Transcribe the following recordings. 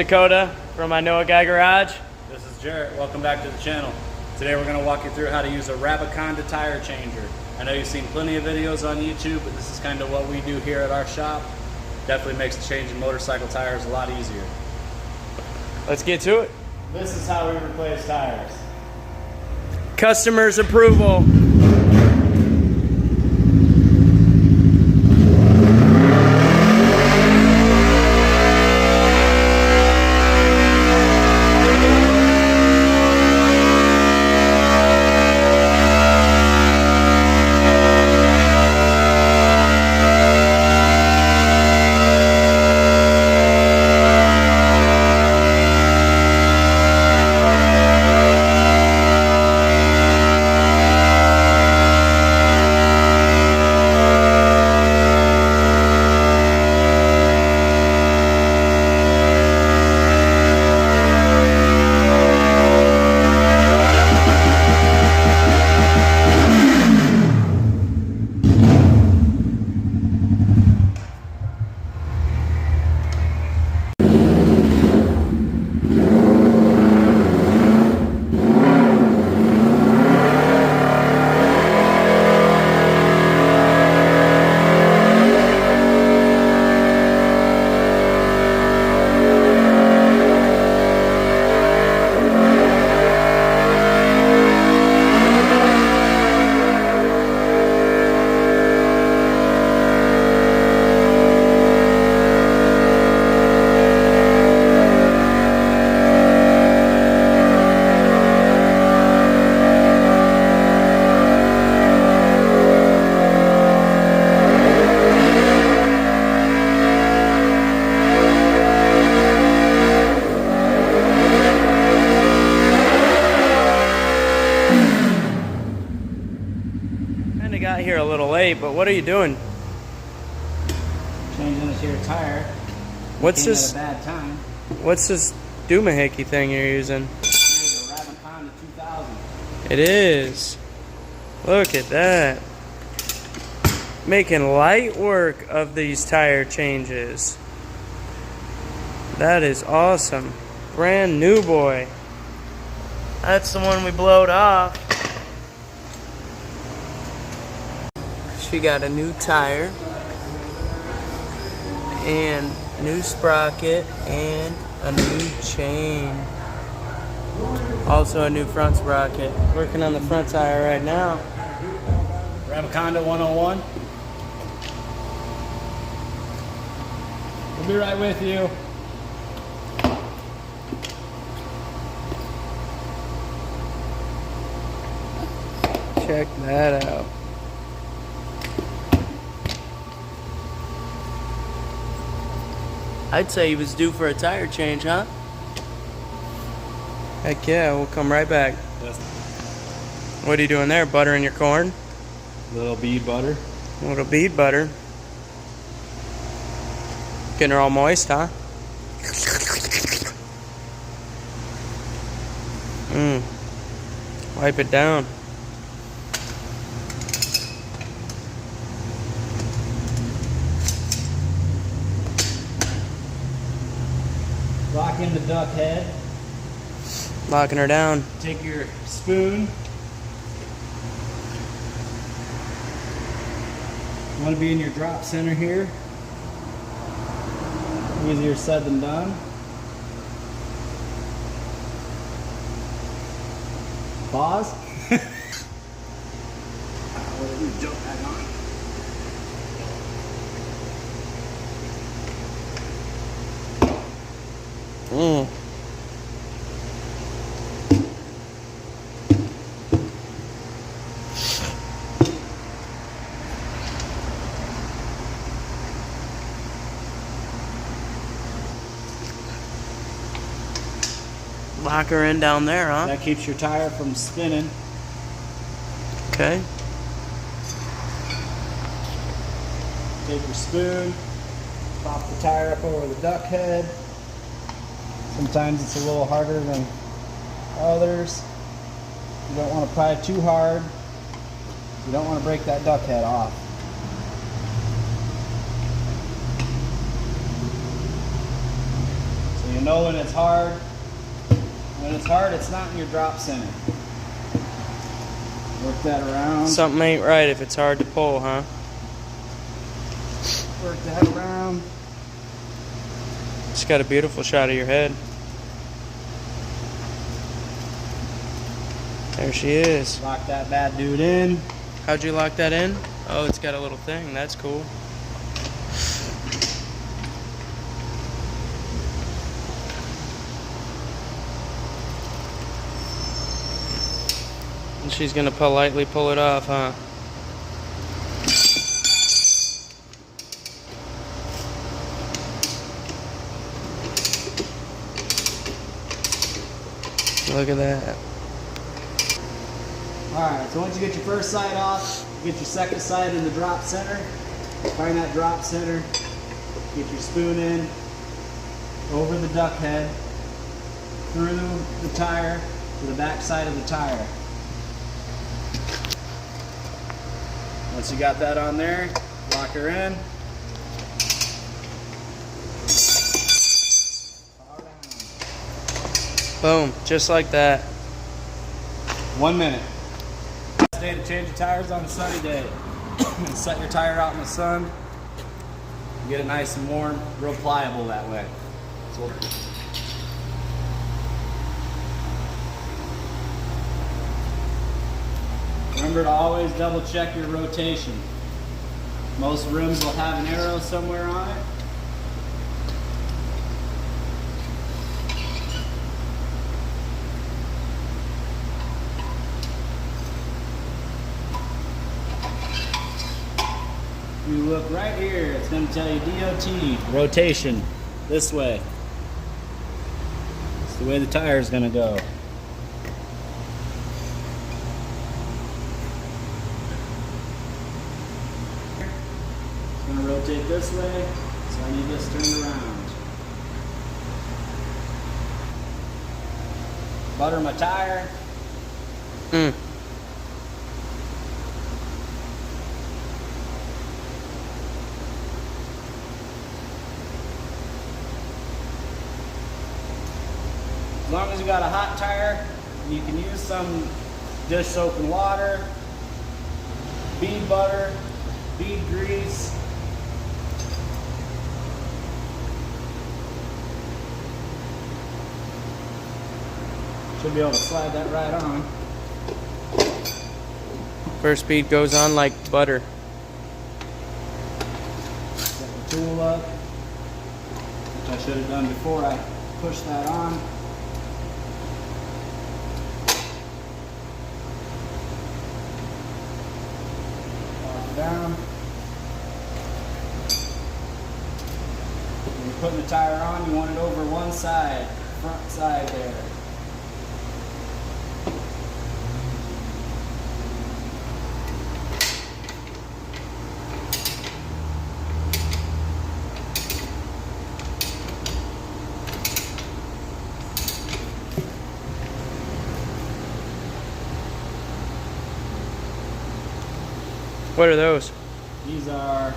Dakota from I Know a Guy Garage. This is Jarrett. Welcome back to the channel. Today we're going to walk you through how to use a Rabaconda tire changer. I know you've seen plenty of videos on YouTube, but this is kind of what we do here at our shop. Definitely makes changing motorcycle tires a lot easier. Let's get to it. This is how we replace tires. Customer's approval. Got here a little late, but what are you doing? Changing it to your tire. What's this? At a bad time. What's this doomahickey thing you're using? Here's a Rabaconda 2000. It is. Look at that. Making light work of these tire changes. That is awesome. Brand new boy. That's the one we blowed off. She got a new tire and new sprocket and a new chain. Also a new front sprocket. Working on the front tire right now. Rabaconda 101. We'll be right with you. Check that out. I'd say he was due for a tire change, huh? Heck yeah, we'll come right back. Yes. What are you doing there? Buttering your corn? Little bead butter. A little bead butter. Getting her all moist, huh? Wipe it down. Lock in the duck head. Locking her down. Take your spoon. You want to be in your drop center here. Easier said than done. Pause. Jump back on. Lock her in down there, huh? That keeps your tire from spinning. Okay. Take your spoon, pop the tire up over the duck head. Sometimes it's a little harder than others. You don't want to pry too hard. You don't want to break that duck head off. So you know when it's hard. When it's hard, it's not in your drop center. Work that around. Something ain't right if it's hard to pull, huh? Work that around. Just got a beautiful shot of your head. There she is. Lock that bad dude in. How'd you lock that in? Oh, it's got a little thing. That's cool. And she's gonna politely pull it off, huh? Look at that. Alright, so once you get your first side off, get your second side in the drop center. Find that drop center. Get your spoon in, over the duck head, through the tire, to the back side of the tire. Once you got that on there, lock her in. Boom, just like that. 1 minute. Best day to change your tires on a sunny day. Set your tire out in the sun. Get it nice and warm, real pliable that way. So remember to always double check your rotation. Most rims will have an arrow somewhere on it. You look right here, it's going to tell you DOT, rotation, this way. It's the way the tire is going to go. It's going to rotate this way, so I need this turned around. Butter my tire. As long as you got a hot tire, you can use some dish soap and water, bead butter, bead grease. Should be able to slide that right on. First bead goes on like butter. Set the tool up, which I should have done before I pushed that on. Down. When you're putting the tire on, you want it over one side, front side there. What are those? These are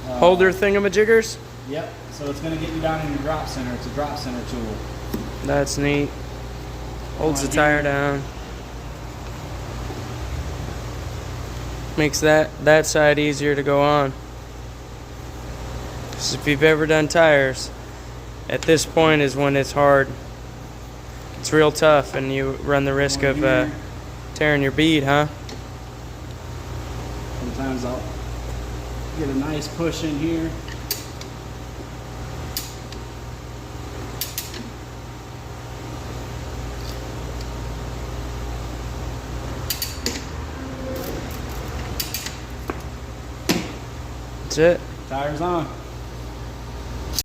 Holder thingamajiggers? Yep. So it's going to get you down in your drop center. It's a drop center tool. That's neat. Holds the tire down. Makes that side easier to go on. 'Cause if you've ever done tires, at this point is when it's hard. It's real tough and you run the risk of tearing your bead, huh? Sometimes I'll get a nice push in here. That's it. Tires on.